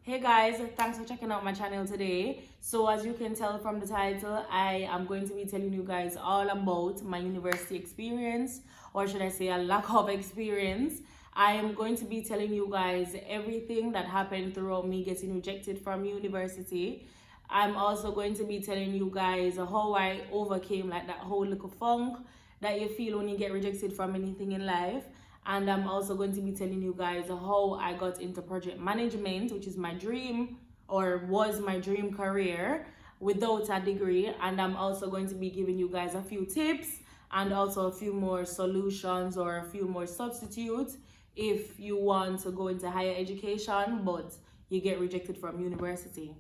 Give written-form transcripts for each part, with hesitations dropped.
Hey guys, thanks for checking out my channel today. So as you can tell from the title, I am going to be telling you guys all about my university experience, or should I say a lack of experience. I am going to be telling you guys everything that happened throughout me getting rejected from university. I'm also going to be telling you guys how I overcame like that whole little funk that you feel when you get rejected from anything in life. And I'm also going to be telling you guys how I got into project management, which is my dream or was my dream career without a degree. And I'm also going to be giving you guys a few tips and also a few more solutions or a few more substitutes if you want to go into higher education but you get rejected from university.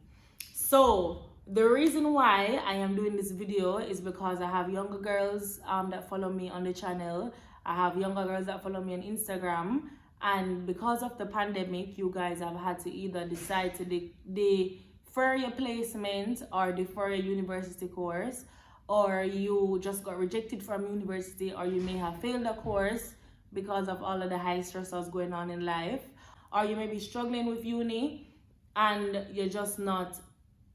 So the reason why I am doing this video is because I have younger girls that follow me on the channel. I have younger girls that follow me on Instagram, and because of the pandemic, you guys have had to either decide to defer your placement or defer your university course, or you just got rejected from university, or you may have failed a course because of all of the high stressors going on in life, or you may be struggling with uni and you're just not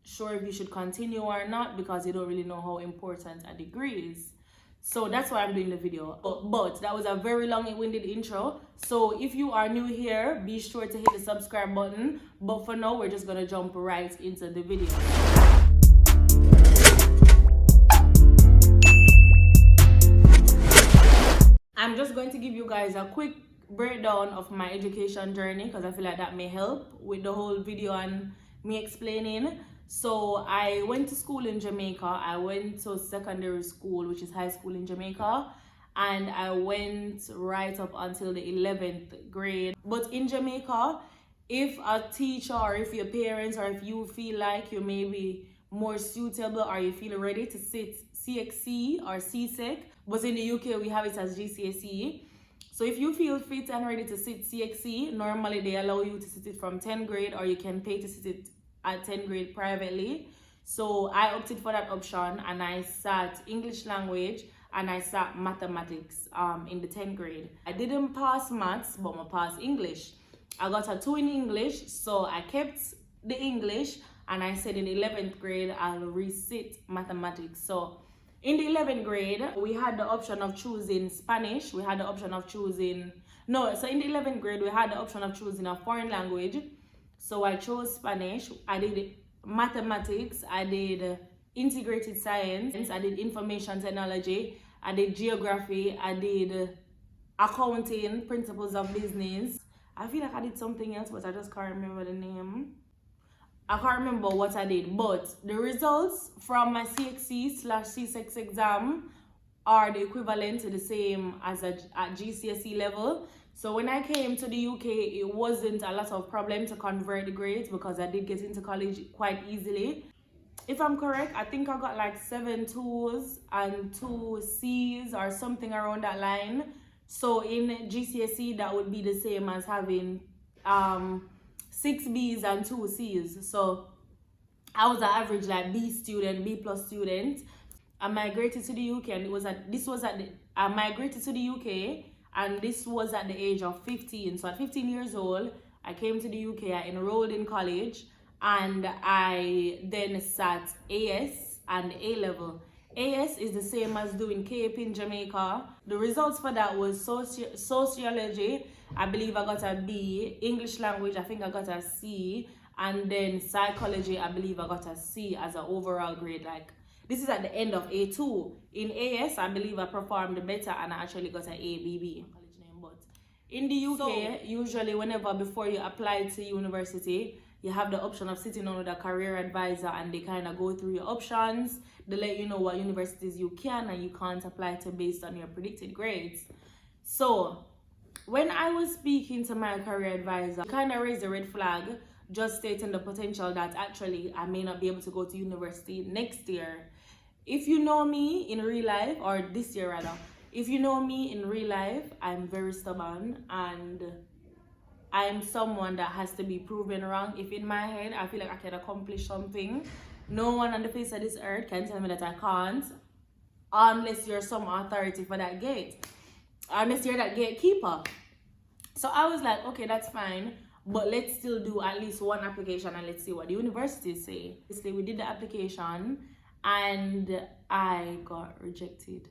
sure if you should continue or not because you don't really know how important a degree is. So that's why I'm doing the video. But that was a very long-winded intro. So if you are new here, be sure to hit the subscribe button. But for now, we're just gonna jump right into the video. I'm just going to give you guys a quick breakdown of my education journey because I feel like that may help with the whole video and me explaining. So I went to school in Jamaica. I went to secondary school, which is high school in Jamaica, and I went right up until the 11th grade. But in Jamaica, if a teacher or if your parents or if you feel like you may be more suitable or you feel ready to sit CXC or CSEC, but in the UK we have it as GCSE. So if you feel fit and ready to sit CXC, normally they allow you to sit it from 10th grade, or you can pay to sit it at 10th grade privately. So I opted for that option and I sat English language and I sat mathematics in the 10th grade. I didn't pass maths, but I passed English. I got a 2 in English, so I kept the English, and I said in 11th grade I'll resit mathematics. So in the 11th grade we had the option of choosing Spanish, we had the option of choosing in the 11th grade we had the option of choosing a foreign language. So I chose Spanish, I did mathematics, I did integrated science, I did information technology, I did geography, I did accounting, principles of business. I feel like I did something else, but I just can't remember the name. I can't remember what I did, but the results from my CXC/CSEC exam are the equivalent to the same as at GCSE level. So when I came to the UK, it wasn't a lot of problem to convert the grades because I did get into college quite easily. If I'm correct, I think I got like 7 2s and 2 C's or something around that line. So in GCSE, that would be the same as having 6 B's and 2 C's. So I was an average like B student, B+ student. I migrated to the UK, and I migrated to the UK. And this was at the age of 15. So at 15 years old, I came to the UK, I enrolled in college, and I then sat AS and A-level. AS is the same as doing CAPE in Jamaica. The results for that was sociology, I believe I got a B. English language, I think I got a C. And then psychology, I believe I got a C as an overall grade. Like, this is at the end of A2. In AS, I believe I performed better and I actually got an ABB. College name, but in the UK, usually before you apply to university, you have the option of sitting on with a career advisor, and they kind of go through your options. They let you know what universities you can and you can't apply to based on your predicted grades. So when I was speaking to my career advisor, kind of raised a red flag, just stating the potential that actually I may not be able to go to university next year. If you know me in real life, or this year rather, if you know me in real life, I'm very stubborn and I'm someone that has to be proven wrong. If in my head I feel like I can accomplish something, no one on the face of this earth can tell me that I can't, unless you're some authority for that gate, unless you're that gatekeeper. So I was like, okay, that's fine. but let's still do at least one application and let's see what the universities say. Basically, we did the application and I got rejected.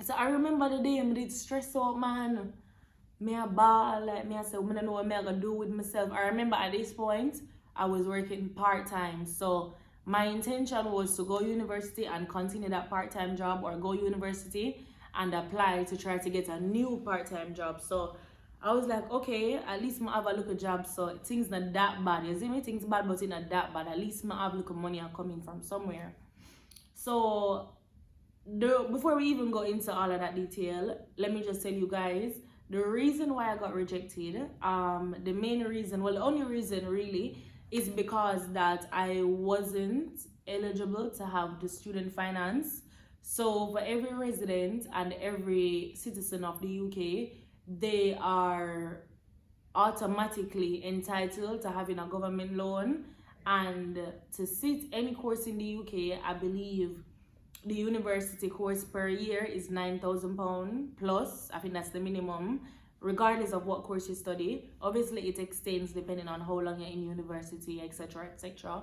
So I remember the day I did stress out, man. Me a ball, like me I said, I don't know what I gonna do with myself. I remember at this point, I was working part-time. So my intention was to go university and continue that part-time job, or go university and apply to try to get a new part-time job. So I was like, okay, at least I have a look at job, so things not that bad. You see me? Things bad, but it's not that bad. At least I have a look at money coming from somewhere. So before we even go into all of that detail, let me just tell you guys the reason why I got rejected. The main reason, well, the only reason really, is because that I wasn't eligible to have the student finance. So for every resident and every citizen of the UK, they are automatically entitled to having a government loan. And to sit any course in the UK, I believe the university course per year is £9,000 plus. I think that's the minimum, regardless of what course you study. Obviously, it extends depending on how long you're in university, etc., etc.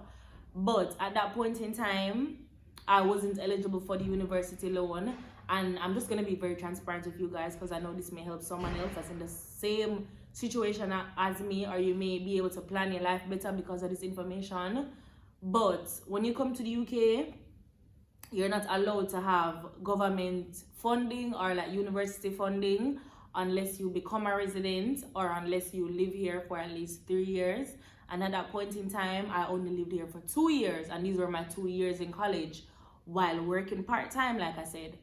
But at that point in time, I wasn't eligible for the university loan. And I'm just going to be very transparent with you guys, because I know this may help someone else that's in the same situation as me, or you may be able to plan your life better because of this information. But when you come to the UK, you're not allowed to have government funding or like university funding unless you become a resident or unless you live here for at least 3 years. And at that point in time, I only lived here for 2 years, and these were my 2 years in college while working part-time, like I said.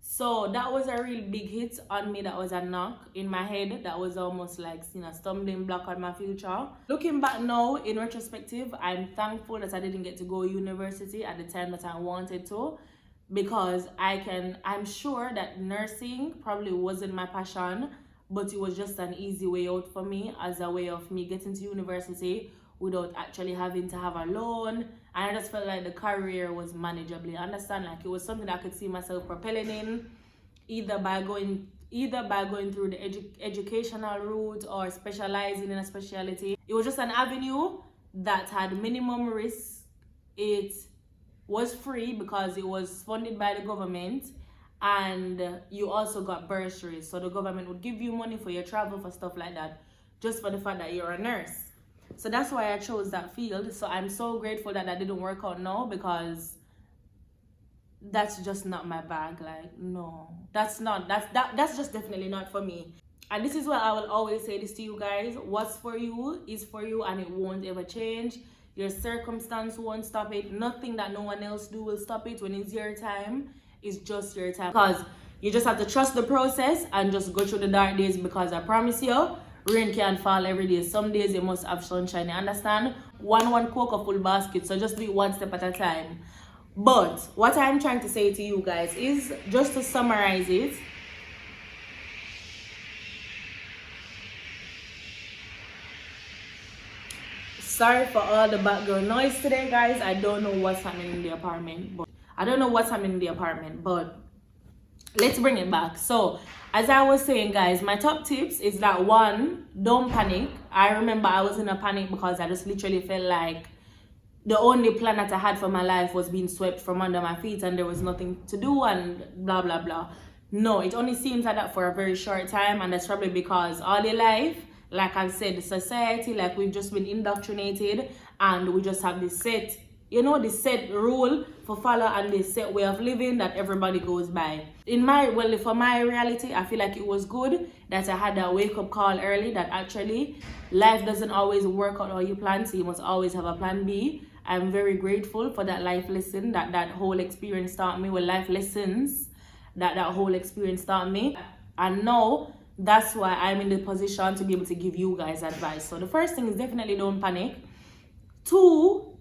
So that was a real big hit on me. That was a knock in my head. That was almost like seeing a stumbling block on my future. Looking back now, in retrospective, I'm thankful that I didn't get to go university at the time that I wanted to, because I'm sure that nursing probably wasn't my passion, but it was just an easy way out for me, as a way of me getting to university without actually having to have a loan. And I just felt like the career was manageable. You understand? Like, it was something that I could see myself propelling in, either by going through the educational route or specializing in a specialty. It was just an avenue that had minimum risk. It was free because it was funded by the government, and you also got bursaries. So the government would give you money for your travel, for stuff like that, just for the fact that you're a nurse. So that's why I chose that field. So I'm so grateful that that didn't work out now, because that's just not my bag. Like, no, that's just definitely not for me. And this is why I will always say this to you guys: what's for you is for you, and it won't ever change. Your circumstance won't stop it. Nothing that no one else do will stop it. When it's your time, it's just your time. Because you just have to trust the process and just go through the dark days, because I promise you, rain can't fall every day. Some days you must have sunshine, you understand? One cook a full basket, so just do it one step at a time. But what I'm trying to say to you guys is, just to summarize it, sorry for all the background noise today, guys. I don't know what's happening in the apartment, but let's bring it back. So as I was saying, guys, my top tips is that, one, don't panic. I remember I was in a panic because I just literally felt like the only plan that I had for my life was being swept from under my feet, and there was nothing to do, and blah blah blah. No, it only seems like that for a very short time, and that's probably because all your life, like I've said, the society, like, we've just been indoctrinated, and we just have this set, this set rule for follow, and this set way of living that everybody goes by. For my reality, I feel like it was good that I had that wake-up call early, that actually life doesn't always work out how you plan, so you must always have a plan B. I'm very grateful for that life lesson that whole experience taught me. Well, life lessons that whole experience taught me. And now that's why I'm in the position to be able to give you guys advice. So the first thing is definitely don't panic. 2,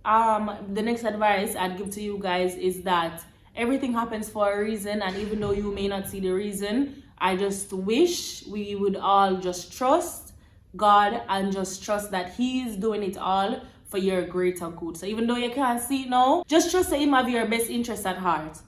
the next advice I'd give to you guys is that everything happens for a reason, and even though you may not see the reason, I just wish we would all just trust God and just trust that He is doing it all for your greater good. So even though you can't see it now, just trust that Him have your best interest at heart.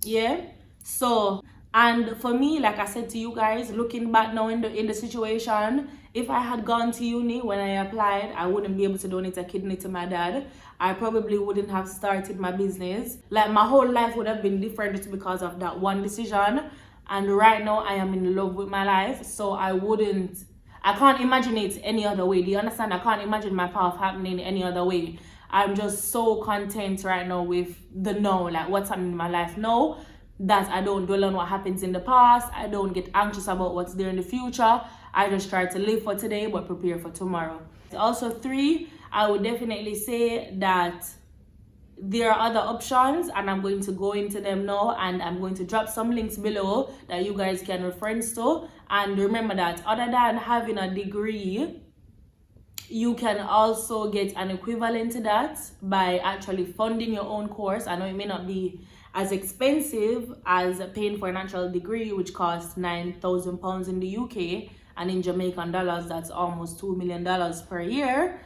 Yeah? So And for me, like I said to you guys, looking back now in the situation, if I had gone to uni when I applied, I wouldn't be able to donate a kidney to my dad. I probably wouldn't have started my business. Like, my whole life would have been different just because of that one decision. And right now I am in love with my life, so I can't imagine it any other way. Do you understand? I can't imagine my path happening any other way. I'm just so content right now with the now, like what's happening in my life now, that I don't dwell on what happens in the past. I don't get anxious about what's there in the future. I just try to live for today but prepare for tomorrow. Also 3, I would definitely say that there are other options, and I'm going to go into them now, and I'm going to drop some links below that you guys can reference to. And remember that other than having a degree, you can also get an equivalent to that by actually funding your own course. I know it may not be as expensive as paying for an actual degree, which costs £9,000 in the UK, and in Jamaican dollars that's almost $2 million per year.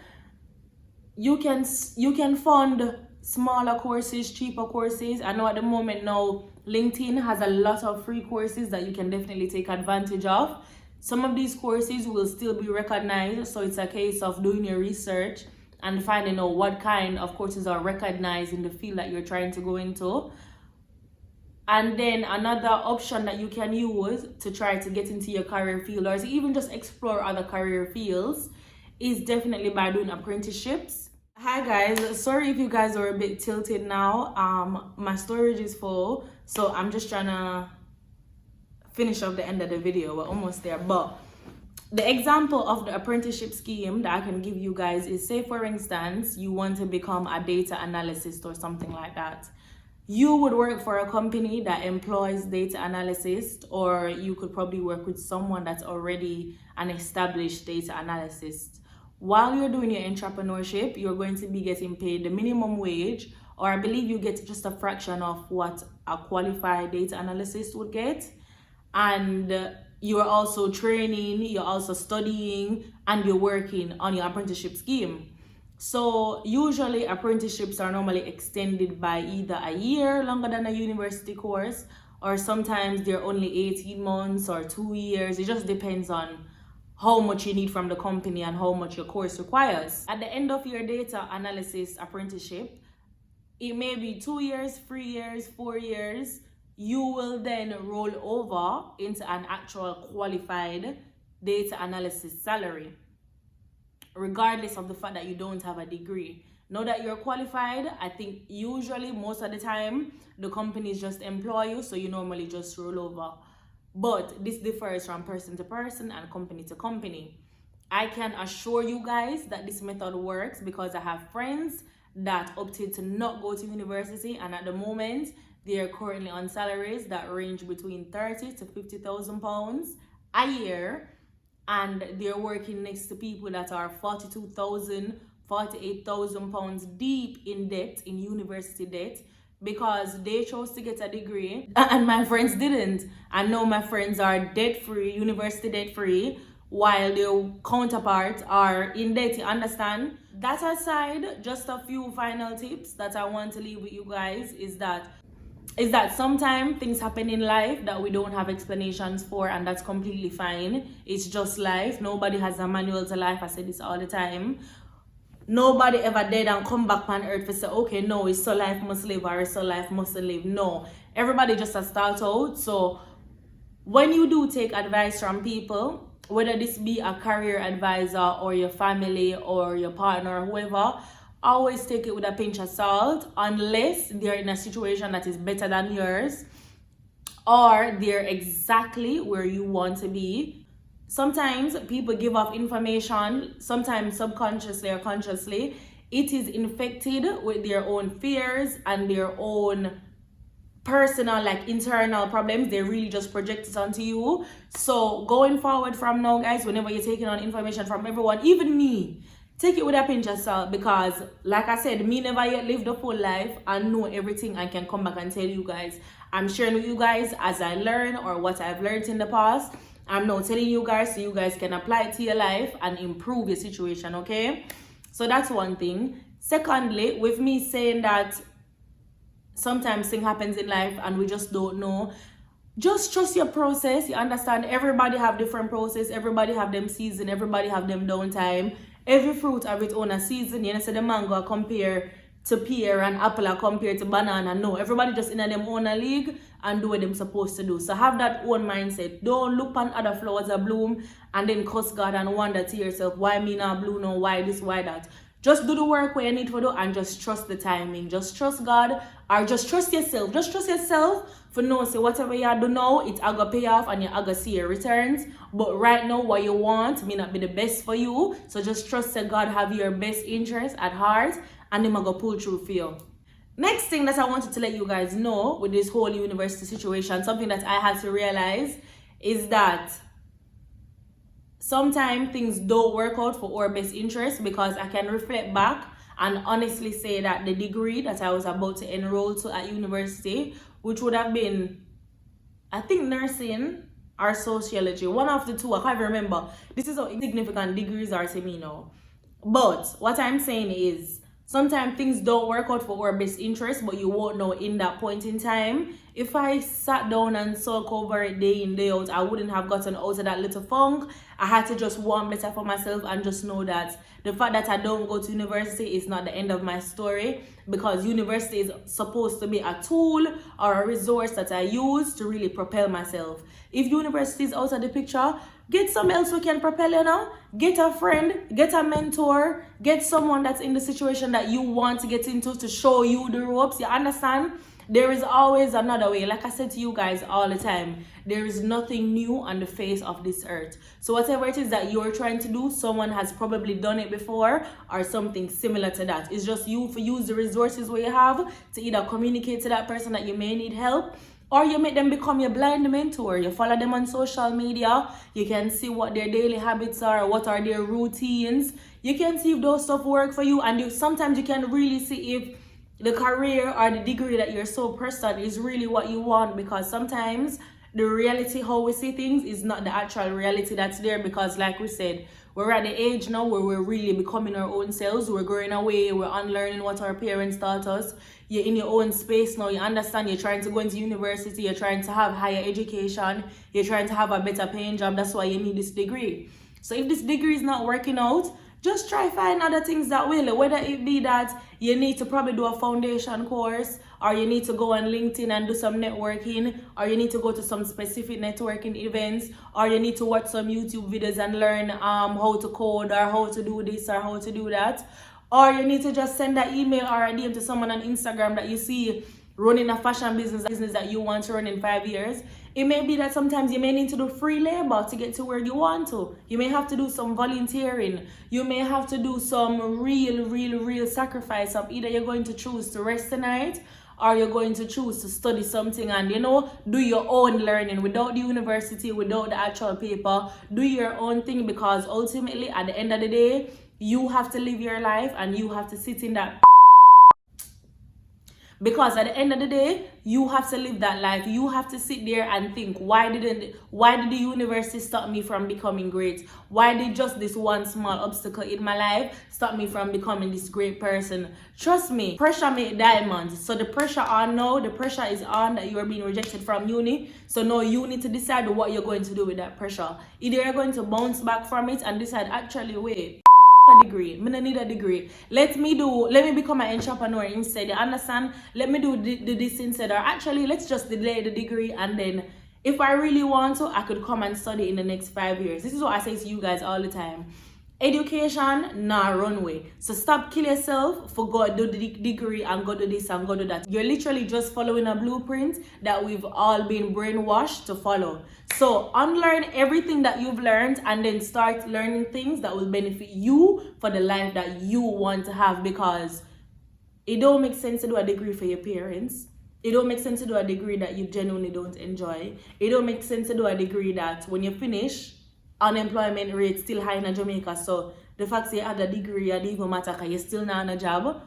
You can fund smaller courses, cheaper courses. I know at the moment now LinkedIn has a lot of free courses that you can definitely take advantage of. Some of these courses will still be recognized, so it's a case of doing your research and finding out what kind of courses are recognized in the field that you're trying to go into. And then another option that you can use to try to get into your career field, or to even just explore other career fields, is definitely by doing apprenticeships. Hi guys, sorry if you guys are a bit tilted now. My storage is full, so I'm just trying to finish up the end of the video. We're almost there. But the example of the apprenticeship scheme that I can give you guys is, say for instance you want to become a data analyst or something like that. You would work for a company that employs data analysts, or you could probably work with someone that's already an established data analyst. While you're doing your entrepreneurship, you're going to be getting paid the minimum wage, or I believe you get just a fraction of what a qualified data analyst would get. And you're also training, you're also studying, and you're working on your apprenticeship scheme. So usually apprenticeships are normally extended by either a year, longer than a university course, or sometimes they're only 18 months or 2 years. It just depends on how much you need from the company and how much your course requires. At the end of your data analysis apprenticeship, it may be 2 years, 3 years, 4 years. You will then roll over into an actual qualified data analysis salary, regardless of the fact that you don't have a degree. Now that you're qualified, I think usually most of the time the companies just employ you, so you normally just roll over. But this differs from person to person and company to company. I can assure you guys that this method works because I have friends that opted to not go to university, and at the moment they are currently on salaries that range between £30,000 to £50,000 a year, and they're working next to people that are £42,000, £48,000 deep in debt, in university debt, because they chose to get a degree and my friends didn't. I know my friends are debt-free, university debt-free, while their counterparts are in debt, you understand? That aside, just a few final tips that I want to leave with you guys is that sometimes things happen in life that we don't have explanations for, and that's completely fine. It's just life. Nobody has a manual to life. I say this all the time. Nobody ever dead and come back on earth to say, okay, no, it's so life must live or it's so life mustn't live. No, everybody just a start out. So when you do take advice from people, whether this be a career advisor or your family or your partner or whoever, always take it with a pinch of salt, unless they're in a situation that is better than yours or they're exactly where you want to be. Sometimes people give off information, sometimes subconsciously or consciously. It is infected with their own fears and their own personal, like internal problems. They really just project it onto you. So going forward from now, guys, whenever you're taking on information from everyone, even me, take it with a pinch of salt, because like I said, me never yet lived a full life and know everything I can come back and tell you guys. I'm sharing with you guys as I learn or what I've learned in the past. I'm now telling you guys so you guys can apply it to your life and improve your situation, okay? So that's one thing. Secondly, with me saying that sometimes things happens in life and we just don't know, just trust your process. You understand? Everybody have different process. Everybody have them season. Everybody have them downtime. Every fruit have its own season. You know, so the mango compare to pear and apple are compared to banana. No, everybody just in them own league and do what them supposed to do. So have that own mindset. Don't look on other flowers that bloom and then curse God and wonder to yourself, why me not bloom, no, why this, why that. Just do the work where you need to do and just trust the timing. Just trust God or just trust yourself. Just trust yourself for know, say whatever you do now, it's going to pay off and you're going to see your returns. But right now, what you want may not be the best for you. So just trust that God have your best interest at heart and Him going to pull through for you. Next thing that I wanted to let you guys know with this whole university situation, something that I had to realize is that sometimes things don't work out for our best interest, because I can reflect back and honestly say that the degree that I was about to enroll to at university, which would have been, I think, nursing or sociology, one of the two, I can't remember. This is how insignificant degrees are to me now. But what I'm saying is, sometimes things don't work out for our best interest, but you won't know in that point in time. If I sat down and sulk over it day in, day out, I wouldn't have gotten out of that little funk. I had to just want better for myself and just know that the fact that I don't go to university is not the end of my story, because university is supposed to be a tool or a resource that I use to really propel myself. If university is out of the picture, get someone else who can propel you now. Get a friend, get a mentor, get someone that's in the situation that you want to get into to show you the ropes. You understand? There is always another way. Like I said to you guys all the time, there is nothing new on the face of this earth. So whatever it is that you're trying to do, someone has probably done it before or something similar to that. It's just you for use the resources where you have to either communicate to that person that you may need help, or you make them become your blind mentor. You follow them on social media. You can see what their daily habits are, what are their routines. You can see if those stuff work for you. And sometimes you can really see if the career or the degree that you're so pressed on is really what you want. Because sometimes the reality, how we see things, is not the actual reality that's there. Because like we said, we're at the age now where we're really becoming our own selves. We're growing away. We're unlearning what our parents taught us. You're in your own space now. You understand you're trying to go into university. You're trying to have higher education. You're trying to have a better paying job. That's why you need this degree. So if this degree is not working out, just try find other things that will. Whether it be that you need to probably do a foundation course, or you need to go on LinkedIn and do some networking, or you need to go to some specific networking events, or you need to watch some YouTube videos and learn how to code, or how to do this or how to do that. Or you need to just send an email or a DM to someone on Instagram that you see running a fashion business that you want to run in 5 years. It may be that sometimes you may need to do free labor to get to where you want to. You may have to do some volunteering. You may have to do some real sacrifice of either you're going to choose to rest tonight, or you're going to choose to study something and, you know, do your own learning without the university, without the actual paper. Do your own thing, because ultimately at the end of the day, you have to live your life and you have to sit in that. Because at the end of the day, you have to live that life. You have to sit there and think, why did the university stop me from becoming great? Why did just this one small obstacle in my life stop me from becoming this great person? Trust me, pressure make diamonds. So the pressure on now, the pressure is on that you are being rejected from uni. So now you need to decide what you're going to do with that pressure. Either you're going to bounce back from it and decide, actually, wait, a degree. I don't need a degree. Let me become an entrepreneur instead. You understand? Let me do this instead. Or actually, let's just delay the degree, and then if I really want to, I could come and study in the next 5 years. This is what I say to you guys all the time. Education, nah, runway. So stop kill yourself for go do the degree and go do this and go do that. You're literally just following a blueprint that we've all been brainwashed to follow. So unlearn everything that you've learned and then start learning things that will benefit you for the life that you want to have. Because it don't make sense to do a degree for your parents. It don't make sense to do a degree that you genuinely don't enjoy. It don't make sense to do a degree that when you finish, unemployment rate still high in Jamaica. So the fact that you had a degree, it doesn't matter because you're still not on a job.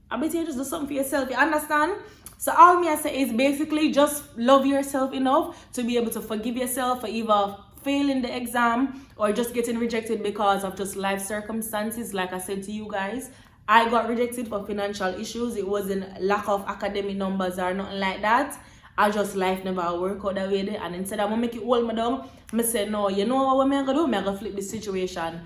I bet you just do something for yourself. You understand? So all me I say is basically just love yourself enough to be able to forgive yourself for either failing the exam or just getting rejected because of just life circumstances. Like I said to you guys, I got rejected for financial issues. It wasn't lack of academic numbers or nothing like that. I just life never work out that way there. And instead of make it hold me down, I say no, you know what I'm gonna do? I'm gonna flip the situation.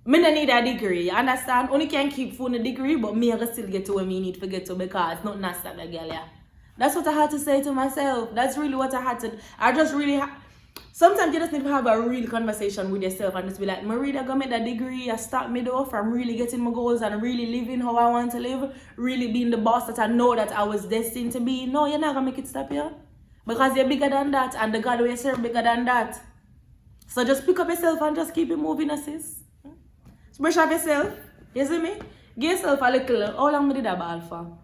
Me don't need a degree, you understand? Only can keep for a degree, but me I can still get to where me need to get to because nothing has stop that girl, yeah. That's what I had to say to myself. That's really what I had to. I just really. Sometimes you just need to have a real conversation with yourself and just be like, Maria, go make that degree. I start me though from really getting my goals and really living how I want to live, really being the boss that I know that I was destined to be. No, you're not gonna make it stop here because you're bigger than that, and the God we serve bigger than that. So just pick up yourself and just keep it moving, sis. Brush up yourself. You see me? Give yourself a little. How long did I ball for?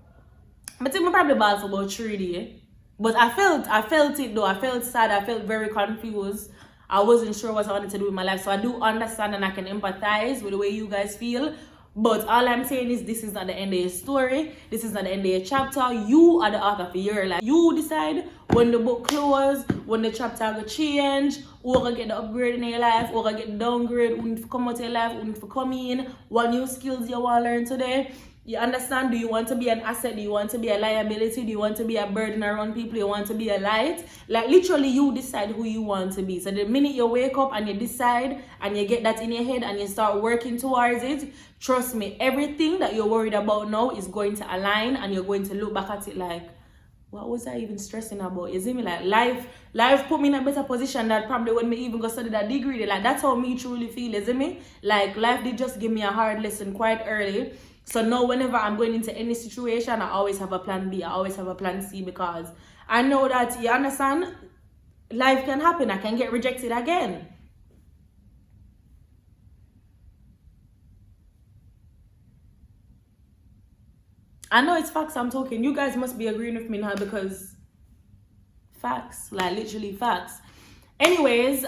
I think I probably ball for about 3 days. But I felt it though. I felt sad. I felt very confused. I wasn't sure what I wanted to do with my life. So I do understand and I can empathize with the way you guys feel. But all I'm saying is this is not the end of your story. This is not the end of your chapter. You are the author of your life. You decide when the book closes, when the chapter will change, who gonna get the upgrade in your life, who gonna get the downgrade, who need to come out of your life, who need to come in, what new skills you want to learn today. You understand? Do you want to be an asset? Do you want to be a liability? Do you want to be a burden around people? You want to be a light? Like literally you decide who you want to be. So the minute you wake up and you decide and you get that in your head and you start working towards it, trust me, everything that you're worried about now is going to align and you're going to look back at it like, what was I even stressing about? You see me? Like life put me in a better position than probably when me even go study that degree. Like that's how me truly feel, you see me? Like life did just give me a hard lesson quite early. So now whenever I'm going into any situation, I always have a plan B. I always have a plan C because I know that, you understand, life can happen. I can get rejected again. I know it's facts I'm talking. You guys must be agreeing with me now because facts, like literally facts. Anyways,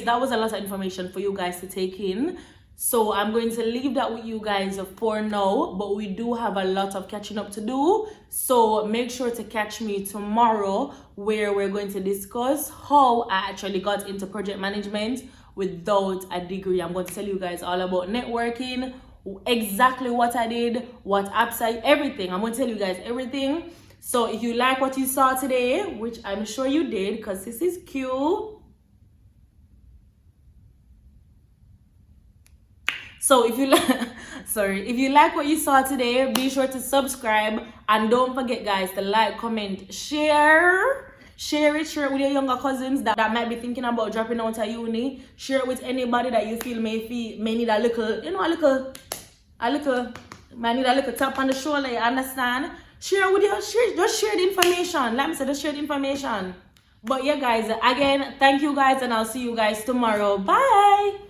that was a lot of information for you guys to take in. So I'm going to leave that with you guys for now, but we do have a lot of catching up to do. So make sure to catch me tomorrow where we're going to discuss how I actually got into project management without a degree. I'm going to tell you guys all about networking, exactly what I did, what apps I, everything. I'm going to tell you guys everything. So if you like what you saw today, which I'm sure you did because this is cute. So if you if you like what you saw today, be sure to subscribe and don't forget guys to like, comment, share it with your younger cousins that might be thinking about dropping out of uni. Share it with anybody that you feel may need a little, you know, might need a little tap on the shoulder, you understand? Share with your just share the information. Let me say just share the information. But yeah guys, again, thank you guys and I'll see you guys tomorrow. Bye.